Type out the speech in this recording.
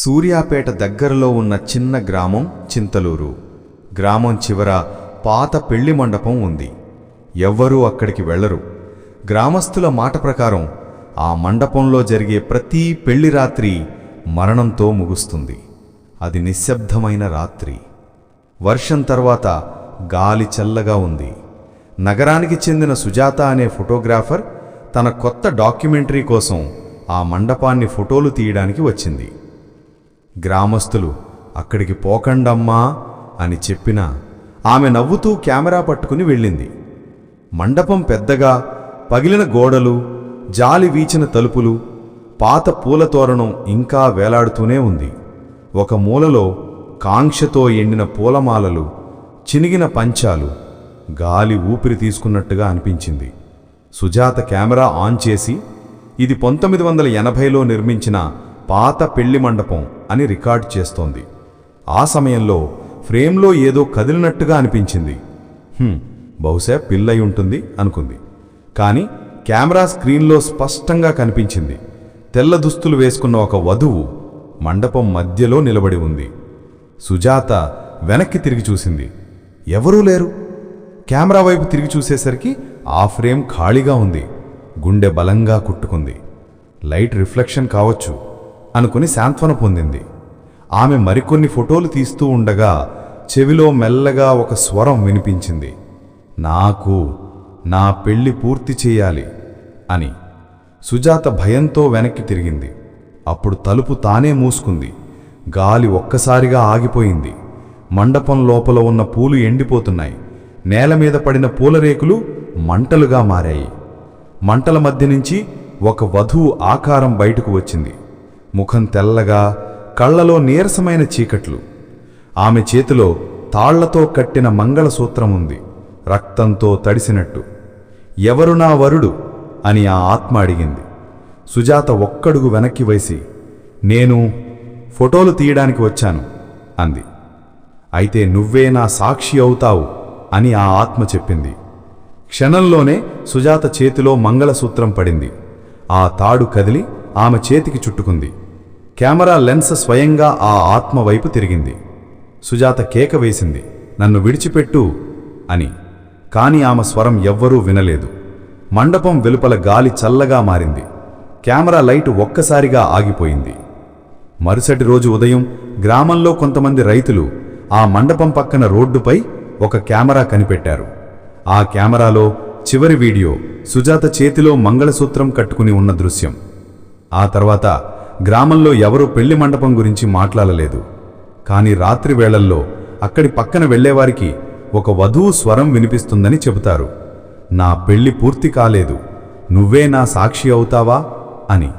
సూర్యాపేట దగ్గరలో ఉన్న చిన్న గ్రామం చింతలూరు. గ్రామం చివర పాత పెళ్లి మండపం ఉంది. ఎవ్వరూ అక్కడికి వెళ్లరు. గ్రామస్తుల మాట ప్రకారం ఆ మండపంలో జరిగే ప్రతి పెళ్లి రాత్రి మరణంతో ముగుస్తుంది. అది నిశ్శబ్దమైన రాత్రి. వర్షం తర్వాత గాలి చల్లగా ఉంది. నగరానికి చెందిన సుజాత అనే ఫోటోగ్రాఫర్ తన కొత్త డాక్యుమెంటరీ కోసం ఆ మండపాన్ని ఫోటోలు తీయడానికి వచ్చింది. గ్రామస్తులు అక్కడికి పోకండమ్మా అని చెప్పినా ఆమె నవ్వుతూ కెమెరా పట్టుకుని వెళ్ళింది. మండపం పెద్దగా, పగిలిన గోడలు, జాలి వీచిన తలుపులు, పాత పూల తోరణం ఇంకా వేలాడుతూనే ఉంది. ఒక మూలలో కాంక్షతో ఎండిన పూలమాలలు, చినిగిన పంచాలు, గాలి ఊపిరి తీసుకున్నట్టుగా అనిపించింది. సుజాత కెమెరా ఆన్ చేసి ఇది 1980లో నిర్మించిన పాత పెళ్లి మండపం అని రికార్డ్ చేస్తోంది. ఆ సమయంలో ఫ్రేమ్లో ఏదో కదిలినట్టుగా అనిపించింది. బహుశా పిల్లై ఉంటుంది అనుకుంది. కానీ కెమెరా స్క్రీన్లో స్పష్టంగా కనిపించింది. తెల్ల దుస్తులు వేసుకున్న ఒక వధువు మండపం మధ్యలో నిలబడి ఉంది. సుజాత వెనక్కి తిరిగి చూసింది. ఎవరూ లేరు. కెమెరా వైపు తిరిగి చూసేసరికి ఆ ఫ్రేమ్ ఖాళీగా ఉంది. గుండె బలంగా కుట్టుకుంది. లైట్ రిఫ్లెక్షన్ కావచ్చు అనుకుని సాంత్వన పొందింది. ఆమె మరికొన్ని ఫోటోలు తీస్తూ ఉండగా చెవిలో మెల్లగా ఒక స్వరం వినిపించింది. నా పెళ్లి పూర్తి చేయాలి అని. సుజాత భయంతో వెనక్కి తిరిగింది. అప్పుడు తలుపు తానే మూసుకుంది. గాలి ఒక్కసారిగా ఆగిపోయింది. మండపం లోపల ఉన్న పూలు ఎండిపోతున్నాయి. నేల మీద పడిన పూలరేకులు మంటలుగా మారాయి. మంటల మధ్య నుంచి ఒక వధువు ఆకారం బయటకు వచ్చింది. ముఖం తెల్లగా, కళ్లలో నీరసమైన చీకట్లు. ఆమె చేతిలో తాళ్లతో కట్టిన మంగళసూత్రం ఉంది, రక్తంతో తడిసినట్టు. ఎవరు నా వరుడు అని ఆ ఆత్మ అడిగింది. సుజాత ఒక్కడుగు వెనక్కి వేసి, నేను ఫోటోలు తీయడానికి వచ్చాను అంది. అయితే నువ్వే నా సాక్షి అవుతావు అని ఆ ఆత్మ చెప్పింది. క్షణంలోనే సుజాత చేతిలో మంగళసూత్రం పడింది. ఆ తాడు కదిలి ఆమె చేతికి చుట్టుకుంది. కెమెరా లెన్స్ స్వయంగా ఆ ఆత్మ వైపు తిరిగింది. సుజాత కేక వేసింది, నన్ను విడిచిపెట్టు అని. కాని ఆమె స్వరం ఎవ్వరూ వినలేదు. మండపం వెలుపల గాలి చల్లగా మారింది. కెమెరా లైటు ఒక్కసారిగా ఆగిపోయింది. మరుసటి రోజు ఉదయం గ్రామంలో కొంతమంది రైతులు ఆ మండపం పక్కన రోడ్డుపై ఒక కెమెరా కనిపెట్టారు. ఆ కెమెరాలో చివరి వీడియో సుజాత చేతిలో మంగళసూత్రం కట్టుకుని ఉన్న దృశ్యం. ఆ తర్వాత గ్రామంలో ఎవరూ పెళ్లి మండపం గురించి మాట్లాడలేదు. కానీ రాత్రి వేళల్లో అక్కడి పక్కన వెళ్లేవారికి ఒక వధువు స్వరం వినిపిస్తుందని చెబుతారు. నా పెళ్లి పూర్తి కాలేదు, నువ్వే నా సాక్షి అవుతావా అని.